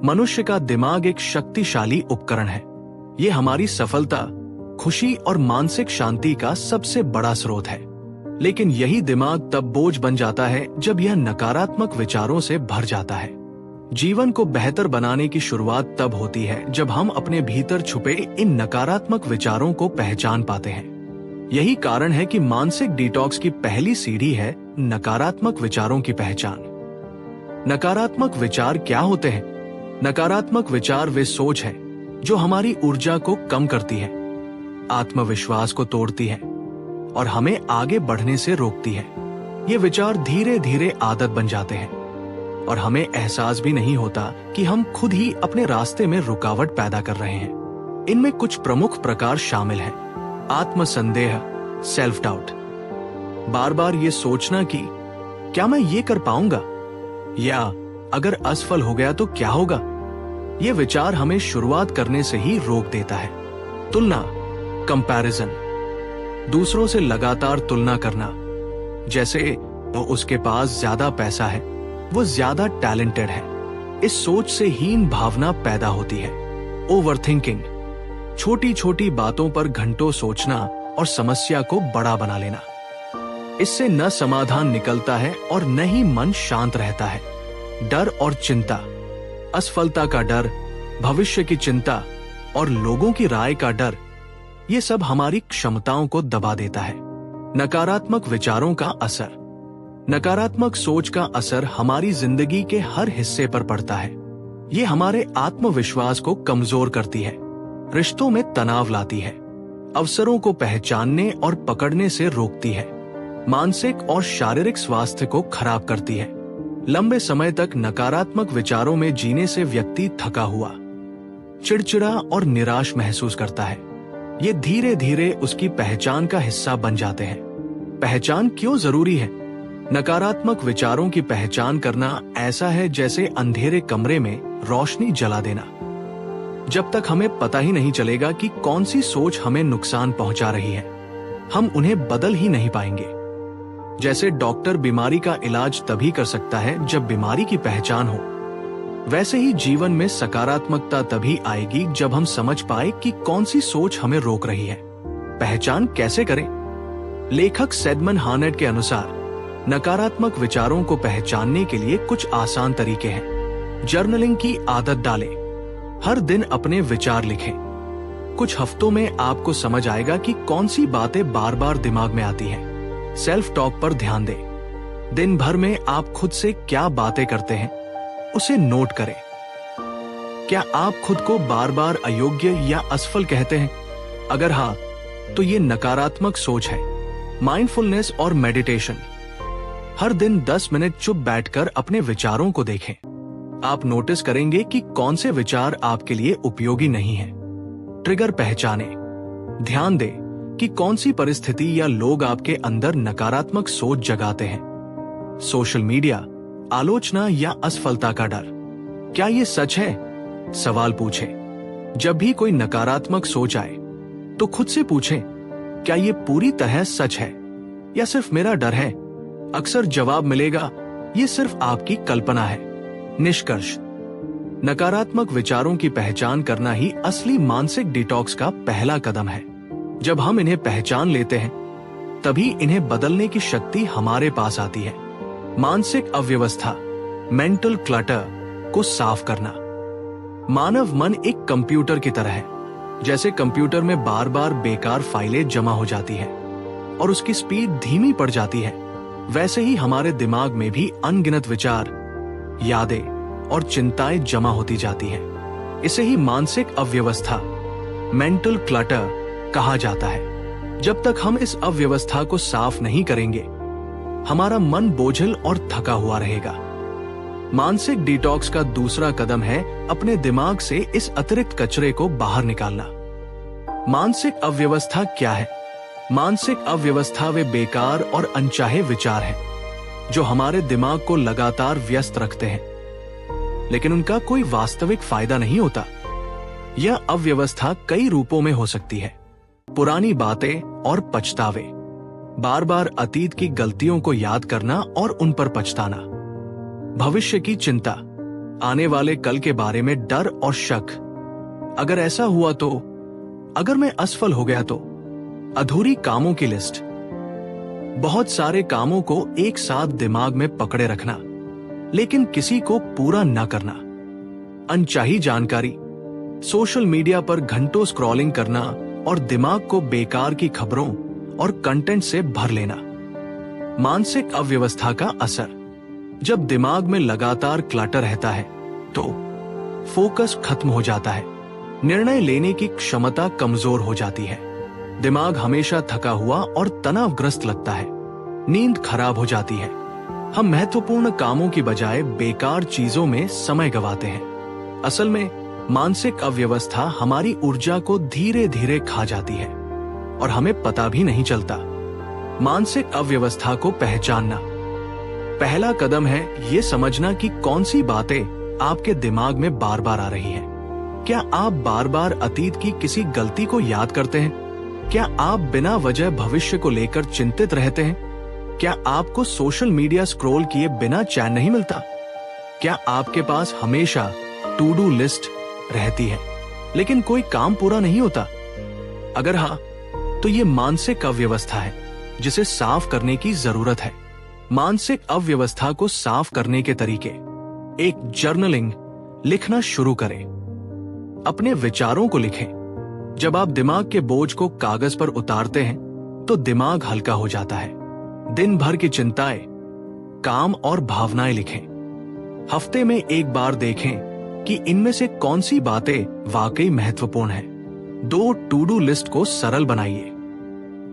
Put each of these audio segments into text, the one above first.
मनुष्य का दिमाग एक शक्तिशाली उपकरण है। ये हमारी सफलता, खुशी और मानसिक शांति का सबसे बड़ा स्रोत है। लेकिन यही दिमाग तब बोझ बन जाता है जब यह नकारात्मक विचारों से भर जाता है। जीवन को बेहतर बनाने की शुरुआत तब होती है जब हम अपने भीतर छुपे इन नकारात्मक विचारों को पहचान पाते हैं। यही कारण है कि मानसिक डिटॉक्स की पहली सीढ़ी है नकारात्मक विचारों की पहचान। नकारात्मक विचार क्या होते हैं? नकारात्मक विचार वे सोच है जो हमारी ऊर्जा को कम करती है, आत्मविश्वास को तोड़ती है और हमें आगे बढ़ने से रोकती है। ये विचार धीरे धीरे आदत बन जाते हैं और हमें एहसास भी नहीं होता कि हम खुद ही अपने रास्ते में रुकावट पैदा कर रहे हैं। इनमें कुछ प्रमुख प्रकार शामिल हैं। आत्मसंदेह, सेल्फ डाउट, बार बार ये सोचना कि क्या मैं ये कर पाऊंगा, या अगर असफल हो गया तो क्या होगा। ये विचार हमें शुरुआत करने से ही रोक देता है। तुलना, कंपैरिजन, दूसरों से लगातार तुलना करना, जैसे वो उसके पास ज्यादा पैसा है, वो ज्यादा टैलेंटेड है। इस सोच से हीन भावना पैदा होती है। ओवरथिंकिंग, छोटी छोटी बातों पर घंटों सोचना और समस्या को बड़ा बना लेना। इससे न समाधान निकलता है और न ही मन शांत रहता है। डर और चिंता, असफलता का डर, भविष्य की चिंता और लोगों की राय का डर, ये सब हमारी क्षमताओं को दबा देता है। नकारात्मक विचारों का असर, नकारात्मक सोच का असर हमारी जिंदगी के हर हिस्से पर पड़ता है। ये हमारे आत्मविश्वास को कमजोर करती है, रिश्तों में तनाव लाती है, अवसरों को पहचानने और पकड़ने से रोकती है, मानसिक और शारीरिक स्वास्थ्य को खराब करती है। लंबे समय तक नकारात्मक विचारों में जीने से व्यक्ति थका हुआ, चिड़चिड़ा और निराश महसूस करता है। ये धीरे धीरे उसकी पहचान का हिस्सा बन जाते हैं। पहचान क्यों जरूरी है? नकारात्मक विचारों की पहचान करना ऐसा है जैसे अंधेरे कमरे में रोशनी जला देना। जब तक हमें पता ही नहीं चलेगा कि कौन सी सोच हमें नुकसान पहुंचा रही है, हम उन्हें बदल ही नहीं पाएंगे। जैसे डॉक्टर बीमारी का इलाज तभी कर सकता है जब बीमारी की पहचान हो, वैसे ही जीवन में सकारात्मकता तभी आएगी जब हम समझ पाए कि कौन सी सोच हमें रोक रही है। पहचान कैसे करें? लेखक सेडमन हानेट के अनुसार नकारात्मक विचारों को पहचानने के लिए कुछ आसान तरीके हैं। जर्नलिंग की आदत डालें। हर दिन अपने विचार लिखें। कुछ हफ्तों में आपको समझ आएगा कि कौन सी बातें बार बार दिमाग में आती हैं। सेल्फ टॉक पर ध्यान दें। दिन भर में आप खुद से क्या बातें करते हैं, उसे नोट करें। क्या आप खुद को बार बार अयोग्य या असफल कहते हैं? अगर हाँ, तो ये नकारात्मक सोच है। माइंडफुलनेस और मेडिटेशन, हर दिन 10 मिनट चुप बैठकर अपने विचारों को देखें। आप नोटिस करेंगे कि कौन से विचार आपके लिए उपयोगी नहीं हैं। ट्रिगर पहचानें। ध्यान दें कि कौन सी परिस्थिति या लोग आपके अंदर नकारात्मक सोच जगाते हैं। सोशल मीडिया, आलोचना या असफलता का डर, क्या ये सच है? सवाल पूछें। जब भी कोई नकारात्मक सोच आए तो खुद से पूछें, क्या ये पूरी तरह सच है या सिर्फ मेरा डर है? अक्सर जवाब मिलेगा, ये सिर्फ आपकी कल्पना है। निष्कर्ष, नकारात्मक विचारों की पहचान करना ही असली मानसिक डिटॉक्स का पहला कदम है। जब हम इन्हें पहचान लेते हैं, तभी इन्हें बदलने की शक्ति हमारे पास आती है। मानसिक अव्यवस्था, मेंटल क्लटर को साफ करना। मानव मन एक कंप्यूटर की तरह है। जैसे कंप्यूटर में बार बार बेकार फाइलें जमा हो जाती है और उसकी स्पीड धीमी पड़ जाती है, वैसे ही हमारे दिमाग में भी अनगिनत विचार, यादें और चिंताएं जमा होती जाती हैं। इसे ही मानसिक अव्यवस्था, मेंटल क्लटर कहा जाता है। जब तक हम इस अव्यवस्था को साफ नहीं करेंगे, हमारा मन बोझिल और थका हुआ रहेगा। मानसिक डिटॉक्स का दूसरा कदम है अपने दिमाग से इस अतिरिक्त कचरे को बाहर निकालना। मानसिक अव्यवस्था क्या है? मानसिक अव्यवस्था वे बेकार और अनचाहे विचार हैं जो हमारे दिमाग को लगातार व्यस्त रखते हैं, लेकिन उनका कोई वास्तविक फायदा नहीं होता। यह अव्यवस्था कई रूपों में हो सकती है। पुरानी बातें और पछतावे, बार बार अतीत की गलतियों को याद करना और उन पर पछताना। भविष्य की चिंता, आने वाले कल के बारे में डर और शक। अगर ऐसा हुआ तो, अगर मैं असफल हो गया तो, अधूरी कामों की लिस्ट। बहुत सारे कामों को एक साथ दिमाग में पकड़े रखना, लेकिन किसी को पूरा न करना। अनचाही जानकारी, सोशल मीडिया पर घंटों स्क्रॉलिंग करना और दिमाग को बेकार की खबरों और कंटेंट से भर लेना। मानसिक अव्यवस्था का असर, जब दिमाग में लगातार क्लटर रहता है तो फोकस खत्म हो जाता है, निर्णय लेने की क्षमता कमजोर हो जाती है, दिमाग हमेशा थका हुआ और तनावग्रस्त लगता है, नींद खराब हो जाती है। हम महत्वपूर्ण कामों की बजाय बेकार चीजों में समय गंवाते हैं। असल में मानसिक अव्यवस्था हमारी ऊर्जा को धीरे धीरे खा जाती है और हमें पता भी नहीं चलता। मानसिक अव्यवस्था को पहचानना। पहला कदम है ये समझना कि कौन सी बातें आपके दिमाग में बार बार आ रही हैं। क्या आप बार बार अतीत की किसी गलती को याद करते हैं? क्या आप बिना वजह भविष्य को लेकर चिंतित रहते हैं? क्या आपको सोशल मीडिया स्क्रॉल किए बिना चैन नहीं मिलता? क्या आपके पास हमेशा टू डू लिस्ट रहती है लेकिन कोई काम पूरा नहीं होता? अगर हाँ, तो ये मानसिक अव्यवस्था है जिसे साफ करने की जरूरत है। मानसिक अव्यवस्था को साफ करने के तरीके। एक, जर्नलिंग, लिखना शुरू करें। अपने विचारों को लिखें। जब आप दिमाग के बोझ को कागज पर उतारते हैं तो दिमाग हल्का हो जाता है। दिन भर की चिंताएं, काम और भावनाएं लिखें। हफ्ते में एक बार देखें कि इनमें से कौन सी बातें वाकई महत्वपूर्ण हैं। 2, टू डू लिस्ट को सरल बनाइए।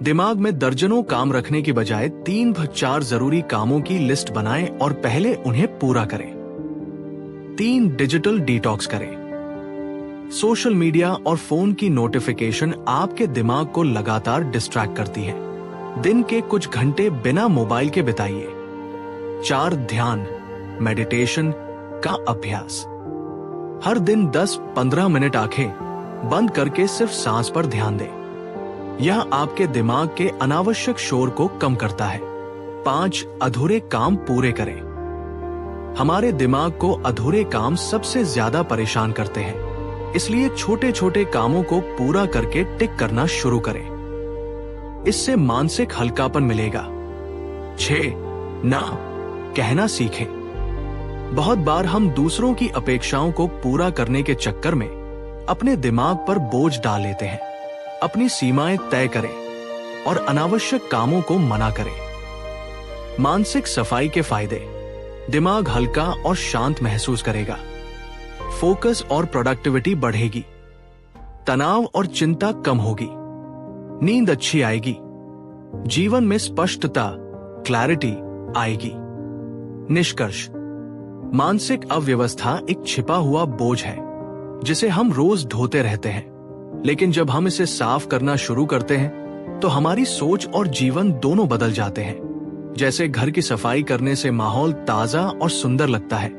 दिमाग में दर्जनों काम रखने की बजाय 3-4 जरूरी कामों की लिस्ट बनाएं और पहले उन्हें पूरा करें। 3, डिजिटल डिटॉक्स करें। सोशल मीडिया और फोन की नोटिफिकेशन आपके दिमाग को लगातार डिस्ट्रैक्ट करती है। दिन के कुछ घंटे बिना मोबाइल के बिताइए। 4, ध्यान, मेडिटेशन का अभ्यास। हर दिन 10-15 मिनट आंखें बंद करके सिर्फ सांस पर ध्यान दें। यह आपके दिमाग के अनावश्यक शोर को कम करता है। 5, अधूरे काम पूरे करें। हमारे दिमाग को अधूरे काम सबसे ज्यादा परेशान करते हैं, इसलिए छोटे छोटे कामों को पूरा करके टिक करना शुरू करें। इससे मानसिक हल्कापन मिलेगा। 6, ना कहना सीखें। बहुत बार हम दूसरों की अपेक्षाओं को पूरा करने के चक्कर में अपने दिमाग पर बोझ डाल लेते हैं। अपनी सीमाएं तय करें और अनावश्यक कामों को मना करें। मानसिक सफाई के फायदे। दिमाग हल्का और शांत महसूस करेगा। फोकस और प्रोडक्टिविटी बढ़ेगी। तनाव और चिंता कम होगी। नींद अच्छी आएगी। जीवन में स्पष्टता, क्लैरिटी आएगी। निष्कर्ष, मानसिक अव्यवस्था एक छिपा हुआ बोझ है जिसे हम रोज ढोते रहते हैं, लेकिन जब हम इसे साफ करना शुरू करते हैं तो हमारी सोच और जीवन दोनों बदल जाते हैं। जैसे घर की सफाई करने से माहौल ताजा और सुंदर लगता है,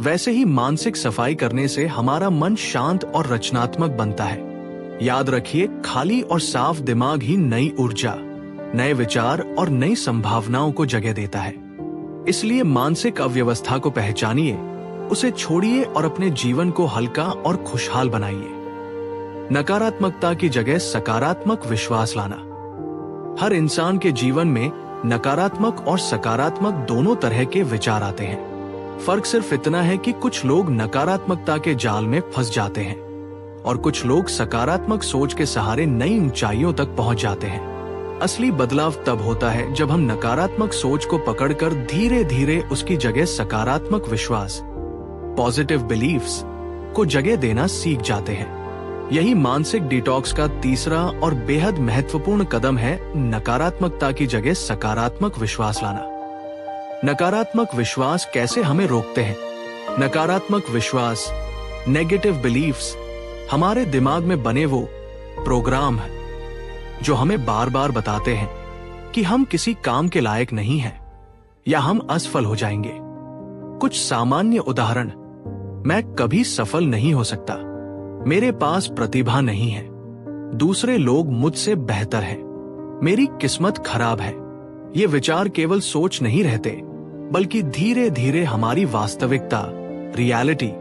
वैसे ही मानसिक सफाई करने से हमारा मन शांत और रचनात्मक बनता है। याद रखिए, खाली और साफ दिमाग ही नई ऊर्जा, नए विचार और नई संभावनाओं को जगह देता है। इसलिए मानसिक अव्यवस्था को पहचानिए, उसे छोड़िए और अपने जीवन को हल्का और खुशहाल बनाइए। नकारात्मकता की जगह सकारात्मक विश्वास लाना। हर इंसान के जीवन में नकारात्मक और सकारात्मक दोनों तरह के विचार आते हैं। फर्क सिर्फ इतना है कि कुछ लोग नकारात्मकता के जाल में फंस जाते हैं और कुछ लोग सकारात्मक सोच के सहारे नई ऊंचाइयों तक पहुंच जाते हैं। असली बदलाव तब होता है जब हम नकारात्मक सोच को पकड़कर धीरे धीरे उसकी जगह सकारात्मक विश्वास, पॉजिटिव बिलीफ्स को जगह देना सीख जाते हैं। यही मानसिक डिटॉक्स का तीसरा और बेहद महत्वपूर्ण कदम है, नकारात्मकता की जगह सकारात्मक विश्वास लाना। नकारात्मक विश्वास कैसे हमें रोकते हैं? नकारात्मक विश्वास, नेगेटिव बिलीफ्स, हमारे दिमाग में बने वो प्रोग्राम हैं जो हमें बार बार बताते हैं कि हम किसी काम के लायक नहीं हैं या हम असफल हो जाएंगे। कुछ सामान्य उदाहरण: मैं कभी सफल नहीं हो सकता, मेरे पास प्रतिभा नहीं है, दूसरे लोग मुझसे बेहतर हैं, मेरी किस्मत खराब है। ये विचार केवल सोच नहीं रहते, बल्कि धीरे धीरे हमारी वास्तविकता, रियलिटी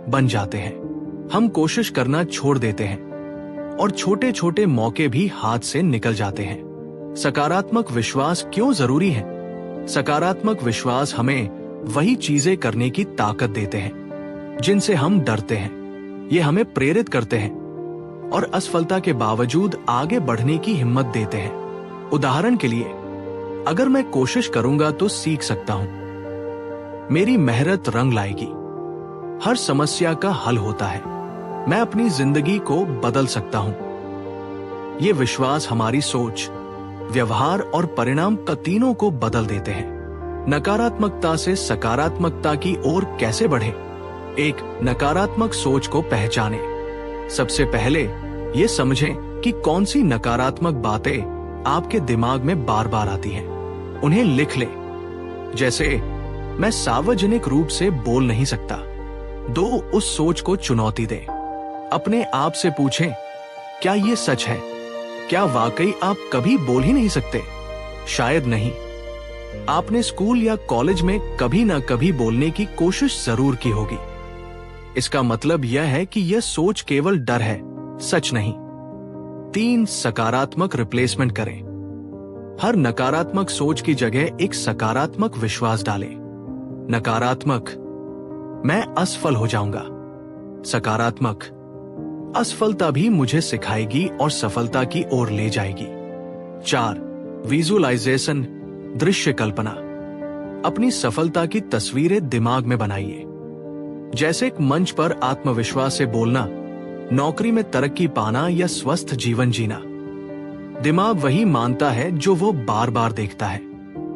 बन जाते हैं। हम कोशिश करना छोड़ देते हैं और छोटे छोटे मौके भी हाथ से निकल जाते हैं। सकारात्मक विश्वास क्यों जरूरी है? सकारात्मक विश्वास हमें वही चीजें करने की ताकत देते हैं जिनसे हम डरते हैं। ये हमें प्रेरित करते हैं और असफलता के बावजूद आगे बढ़ने की हिम्मत देते हैं। उदाहरण के लिए, अगर मैं कोशिश करूंगा तो सीख सकता हूं, मेरी मेहनत रंग लाएगी, हर समस्या का हल होता है, मैं अपनी जिंदगी को बदल सकता हूं। ये विश्वास हमारी सोच, व्यवहार और परिणाम तीनों को बदल देते हैं। नकारात्मकता से सकारात्मकता की ओर कैसे बढ़े? एक नकारात्मक सोच को पहचाने। सबसे पहले ये समझें कि कौन सी नकारात्मक बातें आपके दिमाग में बार बार आती हैं। उन्हें लिख लें। जैसे, मैं सार्वजनिक रूप से बोल नहीं सकता। उस सोच को चुनौती दें। अपने आप से पूछें, क्या ये सच है? क्या वाकई आप कभी बोल ही नहीं सकते? शायद नहीं। आपने स्कूल या कॉलेज में कभी ना कभी बोलने की कोशिश जरूर की होगी। इसका मतलब यह है कि यह सोच केवल डर है, सच नहीं। 3 सकारात्मक रिप्लेसमेंट करें। हर नकारात्मक सोच की जगह एक सकारात्मक विश्वास डालें। नकारात्मक, मैं असफल हो जाऊंगा। सकारात्मक, असफलता भी मुझे सिखाएगी और सफलता की ओर ले जाएगी। 4 विजुअलाइजेशन, दृश्य कल्पना। अपनी सफलता की तस्वीरें दिमाग में बनाइए। जैसे एक मंच पर आत्मविश्वास से बोलना, नौकरी में तरक्की पाना या स्वस्थ जीवन जीना। दिमाग वही मानता है जो वो बार बार देखता है।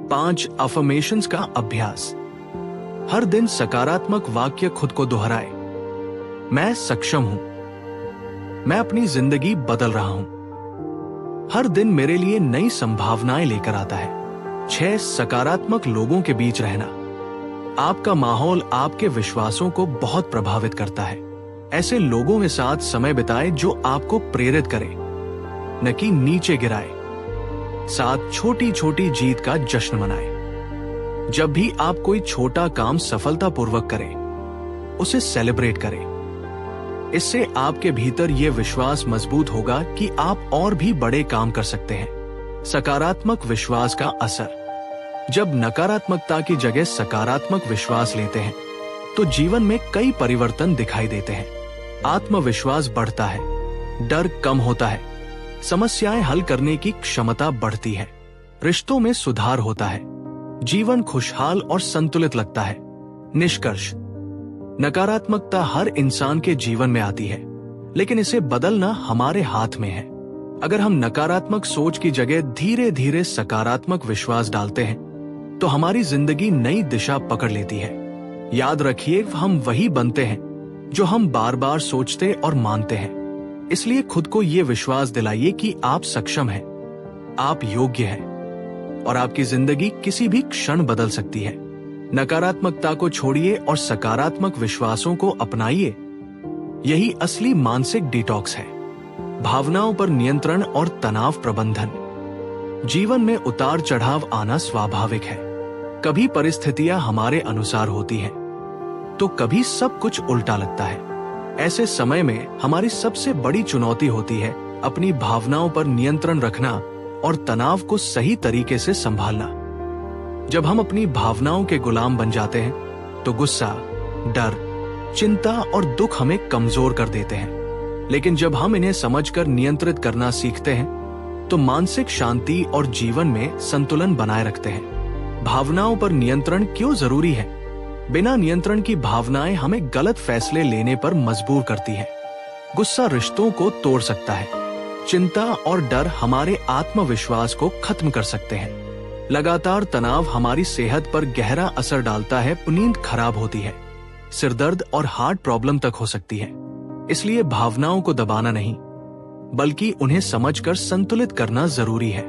5 अफर्मेशंस का अभ्यास। हर दिन सकारात्मक वाक्य खुद को दोहराए। मैं सक्षम हूं, मैं अपनी जिंदगी बदल रहा हूं, हर दिन मेरे लिए नई संभावनाएं लेकर आता है। 6 सकारात्मक लोगों के बीच रहना। आपका माहौल आपके विश्वासों को बहुत प्रभावित करता है। ऐसे लोगों के साथ समय बिताए जो आपको प्रेरित करे, न कि नीचे गिराए। 7 छोटी छोटी जीत का जश्न मनाए। जब भी आप कोई छोटा काम सफलतापूर्वक करें, उसे सेलिब्रेट करें। इससे आपके भीतर यह विश्वास मजबूत होगा कि आप और भी बड़े काम कर सकते हैं। सकारात्मक विश्वास का असर। जब नकारात्मकता की जगह सकारात्मक विश्वास लेते हैं, तो जीवन में कई परिवर्तन दिखाई देते हैं। आत्मविश्वास बढ़ता है, डर कम होता है, समस्याएं हल करने की क्षमता बढ़ती है, रिश्तों में सुधार होता है, जीवन खुशहाल और संतुलित लगता है। निष्कर्ष, नकारात्मकता हर इंसान के जीवन में आती है, लेकिन इसे बदलना हमारे हाथ में है। अगर हम नकारात्मक सोच की जगह धीरे धीरे सकारात्मक विश्वास डालते हैं, तो हमारी जिंदगी नई दिशा पकड़ लेती है। याद रखिए, हम वही बनते हैं जो हम बार बार सोचते और मानते हैं। इसलिए खुद को ये विश्वास दिलाइए कि आप सक्षम हैं, आप योग्य हैं और आपकी जिंदगी किसी भी क्षण बदल सकती है। नकारात्मकता को छोड़िए और सकारात्मक विश्वासों को अपनाइए। यही असली मानसिक डिटॉक्स है। भावनाओं पर नियंत्रण और तनाव प्रबंधन। जीवन में उतार चढ़ाव आना स्वाभाविक है। कभी परिस्थितियां हमारे अनुसार होती हैं, तो कभी सब कुछ उल्टा लगता है। ऐसे समय में हमारी सबसे बड़ी चुनौती होती है अपनी भावनाओं पर नियंत्रण रखना और तनाव को सही तरीके से संभालना। जब हम अपनी भावनाओं के गुलाम बन जाते हैं, तो गुस्सा, डर, चिंता और दुख हमें कमजोर कर देते हैं। लेकिन जब हम इन्हें समझकर नियंत्रित करना सीखते हैं, तो मानसिक शांति और जीवन में संतुलन बनाए रखते हैं। भावनाओं पर नियंत्रण क्यों जरूरी है? बिना नियंत्रण की भावनाएं हमें गलत फैसले लेने पर मजबूर करती हैं। गुस्सा रिश्तों को तोड़ सकता है। चिंता और डर हमारे आत्मविश्वास को खत्म कर सकते हैं। लगातार तनाव हमारी सेहत पर गहरा असर डालता है। नींद खराब होती है, सिरदर्द और हार्ट प्रॉब्लम तक हो सकती है। इसलिए भावनाओं को दबाना नहीं, बल्कि उन्हें समझकर संतुलित करना जरूरी है।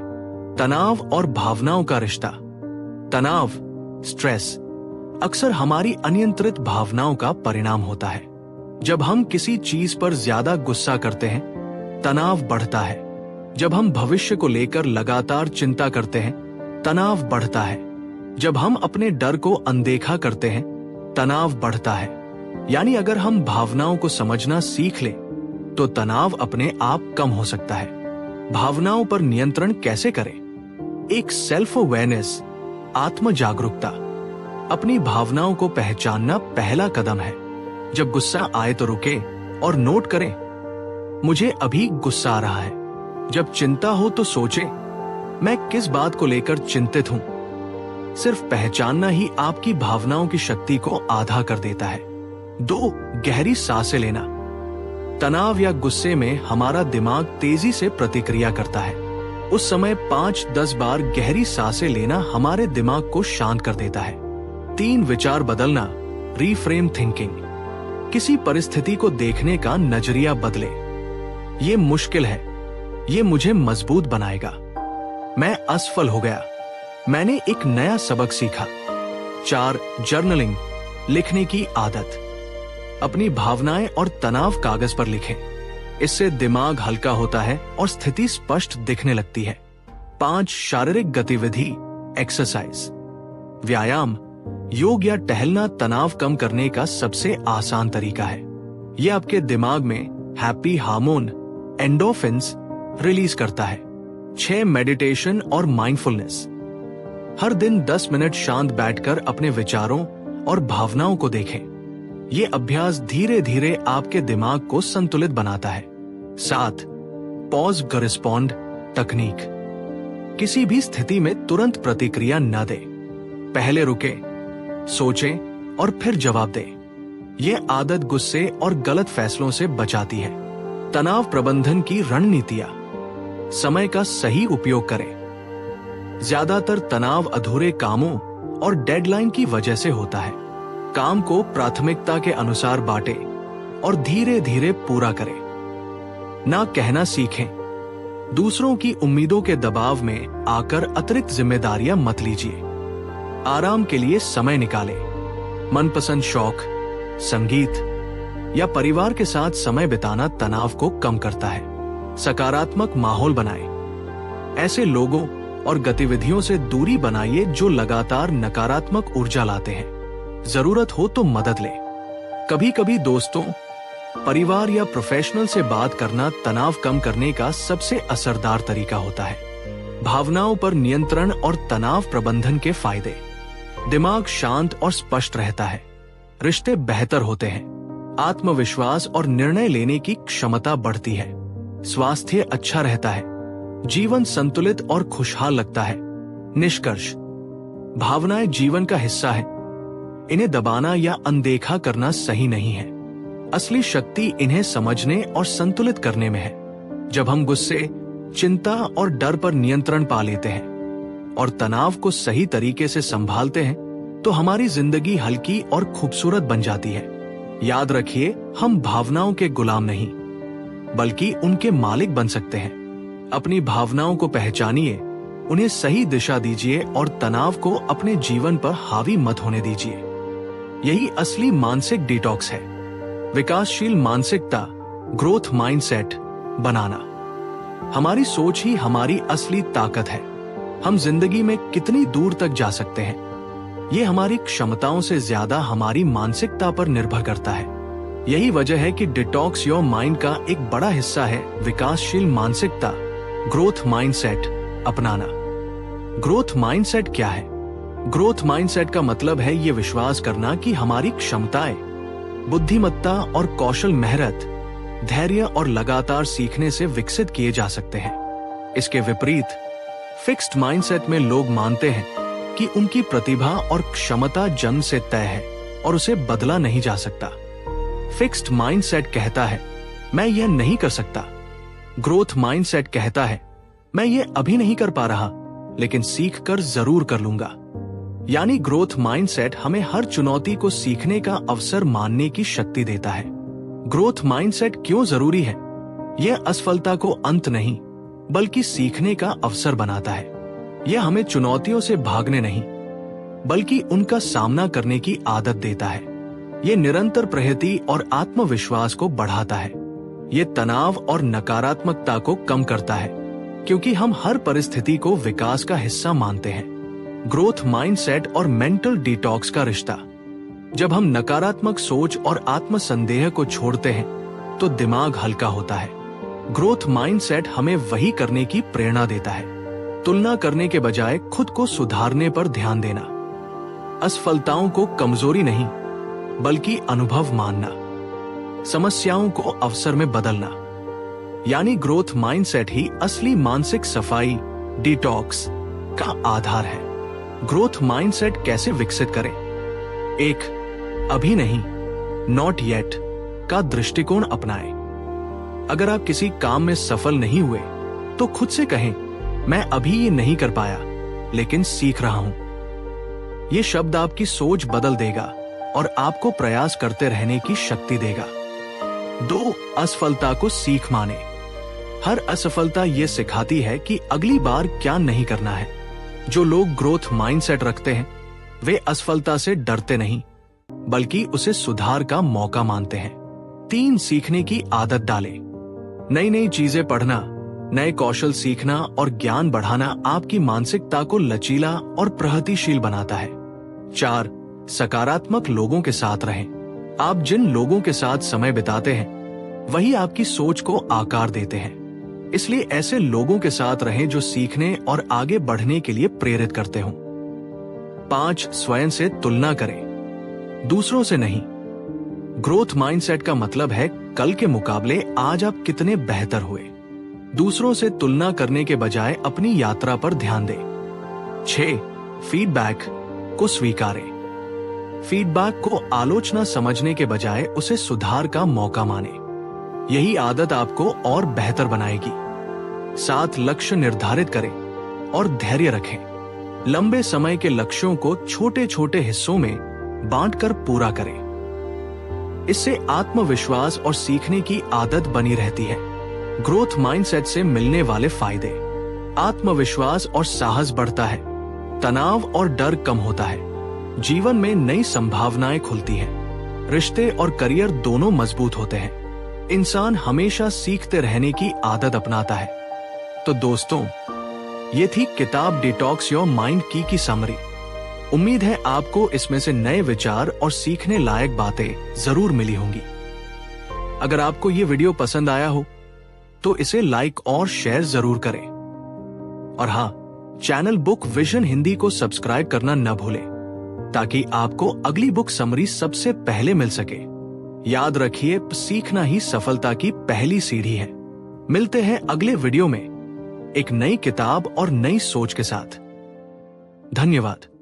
तनाव और भावनाओं का रिश्ता। तनाव, स्ट्रेस, अक्सर हमारी अनियंत्रित भावनाओं का परिणाम होता है। जब हम किसी चीज पर ज्यादा गुस्सा करते हैं, तनाव बढ़ता है। जब हम भविष्य को लेकर लगातार चिंता करते हैं, तनाव बढ़ता है। जब हम अपने डर को अनदेखा करते हैं, तनाव बढ़ता है। यानी अगर हम भावनाओं को समझना सीख लें तो तनाव अपने आप कम हो सकता है। भावनाओं पर नियंत्रण कैसे करें? एक सेल्फ अवेयरनेस, आत्म जागरूकता। अपनी भावनाओं को पहचानना पहला कदम है। जब गुस्सा आए तो रुके और नोट करें, मुझे अभी गुस्सा आ रहा है। जब चिंता हो तो सोचें, मैं किस बात को लेकर चिंतित हूं। सिर्फ पहचानना ही आपकी भावनाओं की शक्ति को आधा कर देता है। 2. गहरी सांसें लेना। तनाव या गुस्से में हमारा दिमाग तेजी से प्रतिक्रिया करता है। उस समय 5-10 बार गहरी सांसें लेना हमारे दिमाग को शांत कर देता है। 3. विचार बदलना, रीफ्रेम थिंकिंग। किसी परिस्थिति को देखने का नजरिया बदले। ये मुश्किल है, ये मुझे मजबूत बनाएगा। मैं असफल हो गया, मैंने एक नया सबक सीखा। 4. जर्नलिंग, लिखने की आदत। अपनी भावनाएं और तनाव कागज पर लिखें। इससे दिमाग हल्का होता है और स्थिति स्पष्ट दिखने लगती है। 5. शारीरिक गतिविधि, एक्सरसाइज। व्यायाम, योग या टहलना तनाव कम करने का सबसे आसान तरीका है। यह आपके दिमाग में हैप्पी हार्मोन, एंडोर्फिन्स रिलीज करता है। 6. मेडिटेशन और माइंडफुलनेस। हर दिन 10 मिनट शांत बैठकर अपने विचारों और भावनाओं को देखें। ये अभ्यास धीरे धीरे आपके दिमाग को संतुलित बनाता है। 7. पॉज रिस्पॉन्ड तकनीक। किसी भी स्थिति में तुरंत प्रतिक्रिया न दें। पहले रुके, सोचें और फिर जवाब दें। यह आदत गुस्से और गलत फैसलों से बचाती है। तनाव प्रबंधन की रणनीतियां। समय का सही उपयोग करें। ज्यादातर तनाव अधूरे कामों और डेडलाइन की वजह से होता है। काम को प्राथमिकता के अनुसार बांटें और धीरे धीरे पूरा करें। ना कहना सीखें। दूसरों की उम्मीदों के दबाव में आकर अतिरिक्त जिम्मेदारियां मत लीजिए। आराम के लिए समय निकालें। मनपसंद शौक, संगीत या परिवार के साथ समय बिताना तनाव को कम करता है। सकारात्मक माहौल बनाएं। ऐसे लोगों और गतिविधियों से दूरी बनाइए जो लगातार नकारात्मक ऊर्जा लाते हैं। जरूरत हो तो मदद लें। कभी कभी दोस्तों, परिवार या प्रोफेशनल से बात करना तनाव कम करने का सबसे असरदार तरीका होता है। भावनाओं पर नियंत्रण और तनाव प्रबंधन के फायदे। दिमाग शांत और स्पष्ट रहता है। रिश्ते बेहतर होते हैं। आत्मविश्वास और निर्णय लेने की क्षमता बढ़ती है। स्वास्थ्य अच्छा रहता है। जीवन संतुलित और खुशहाल लगता है। निष्कर्ष, भावनाएं जीवन का हिस्सा है। इन्हें दबाना या अनदेखा करना सही नहीं है। असली शक्ति इन्हें समझने और संतुलित करने में है। जब हम गुस्से, चिंता और डर पर नियंत्रण पा लेते हैं और तनाव को सही तरीके से संभालते हैं तो हमारी जिंदगी हल्की और खूबसूरत बन जाती है। याद रखिए, हम भावनाओं के गुलाम नहीं बल्कि उनके मालिक बन सकते हैं। अपनी भावनाओं को पहचानिए, उन्हें सही दिशा दीजिए और तनाव को अपने जीवन पर हावी मत होने दीजिए। यही असली मानसिक डिटॉक्स है। विकासशील मानसिकता, ग्रोथ माइंडसेट बनाना। हमारी सोच ही हमारी असली ताकत है। हम जिंदगी में कितनी दूर तक जा सकते हैं, ये हमारी क्षमताओं से ज्यादा हमारी मानसिकता पर निर्भर करता है। यही वजह है कि डिटॉक्स योर माइंड का एक बड़ा हिस्सा है विकासशील मानसिकता, ग्रोथ माइंडसेट अपनाना। ग्रोथ माइंडसेट क्या है? ग्रोथ माइंडसेट का मतलब है ये विश्वास करना कि हमारी क्षमताएं, बुद्धिमत्ता और कौशल मेहनत, धैर्य और लगातार सीखने से विकसित किए जा सकते हैं। इसके विपरीत फिक्स्ड माइंडसेट में लोग मानते हैं कि उनकी प्रतिभा और क्षमता जन्म से तय है और उसे बदला नहीं जा सकता। फिक्स्ड माइंडसेट कहता है, मैं यह नहीं कर सकता। ग्रोथ माइंडसेट कहता है, मैं ये अभी नहीं कर पा रहा, लेकिन सीख कर जरूर कर लूंगा। यानी ग्रोथ माइंडसेट हमें हर चुनौती को सीखने का अवसर मानने की शक्ति देता है। ग्रोथ माइंडसेट क्यों जरूरी है? यह असफलता को अंत नहीं, बल्कि सीखने का अवसर बनाता है। यह हमें चुनौतियों से भागने नहीं, बल्कि उनका सामना करने की आदत देता है। यह निरंतर प्रगति और आत्मविश्वास को बढ़ाता है। यह तनाव और नकारात्मकता को कम करता है, क्योंकि हम हर परिस्थिति को विकास का हिस्सा मानते हैं। ग्रोथ माइंडसेट और मेंटल डिटॉक्स का रिश्ता। जब हम नकारात्मक सोच और आत्मसंदेह को छोड़ते हैं तो दिमाग हल्का होता है। ग्रोथ माइंडसेट हमें वही करने की प्रेरणा देता है, तुलना करने के बजाय खुद को सुधारने पर ध्यान देना, असफलताओं को कमजोरी नहीं बल्कि अनुभव मानना, समस्याओं को अवसर में बदलना। यानी ग्रोथ माइंडसेट ही असली मानसिक सफाई, डिटॉक्स का आधार है। ग्रोथ माइंडसेट कैसे विकसित करें? 1. अभी नहीं, नॉट येट का दृष्टिकोण अपनाएं। अगर आप किसी काम में सफल नहीं हुए तो खुद से कहें, मैं अभी ये नहीं कर पाया लेकिन सीख रहा हूं। ये शब्द आपकी सोच बदल देगा और आपको प्रयास करते रहने की शक्ति देगा। 2. असफलता को सीख माने। हर असफलता ये सिखाती है कि अगली बार क्या नहीं करना है। जो लोग ग्रोथ माइंडसेट रखते हैं वे असफलता से डरते नहीं बल्कि उसे सुधार का मौका मानते हैं। 3. सीखने की आदत डालें। नई नई चीजें पढ़ना, नए कौशल सीखना और ज्ञान बढ़ाना आपकी मानसिकता को लचीला और प्रगतिशील बनाता है। 4. सकारात्मक लोगों के साथ रहें। आप जिन लोगों के साथ समय बिताते हैं वही आपकी सोच को आकार देते हैं, इसलिए ऐसे लोगों के साथ रहें जो सीखने और आगे बढ़ने के लिए प्रेरित करते हों। 5. स्वयं से तुलना करें, दूसरों से नहीं। ग्रोथ माइंडसेट का मतलब है कल के मुकाबले आज आप कितने बेहतर हुए। दूसरों से तुलना करने के बजाय अपनी यात्रा पर ध्यान दें। 6. फीडबैक को स्वीकारें। फीडबैक को आलोचना समझने के बजाय उसे सुधार का मौका माने। यही आदत आपको और बेहतर बनाएगी। 7. लक्ष्य निर्धारित करें और धैर्य रखें। लंबे समय के लक्ष्यों को छोटे छोटे हिस्सों में बांटकर पूरा करें। इससे आत्मविश्वास और सीखने की आदत बनी रहती है। ग्रोथ माइंडसेट से मिलने वाले फायदे: आत्मविश्वास और साहस बढ़ता है, तनाव और डर कम होता है, जीवन में नई संभावनाएं खुलती हैं, रिश्ते और करियर दोनों मजबूत होते हैं, इंसान हमेशा सीखते रहने की आदत अपनाता है। तो दोस्तों, ये थी किताब डिटॉक्स योर माइंड की समरी। उम्मीद है आपको इसमें से नए विचार और सीखने लायक बातें जरूर मिली होंगी। अगर आपको ये वीडियो पसंद आया हो तो इसे लाइक और शेयर जरूर करें। और हाँ, चैनल बुक विजन हिंदी को सब्सक्राइब करना न भूलें ताकि आपको अगली बुक समरी सबसे पहले मिल सके। याद रखिए, सीखना ही सफलता की पहली सीढ़ी है। मिलते हैं अगले वीडियो में एक नई किताब और नई सोच के साथ। धन्यवाद।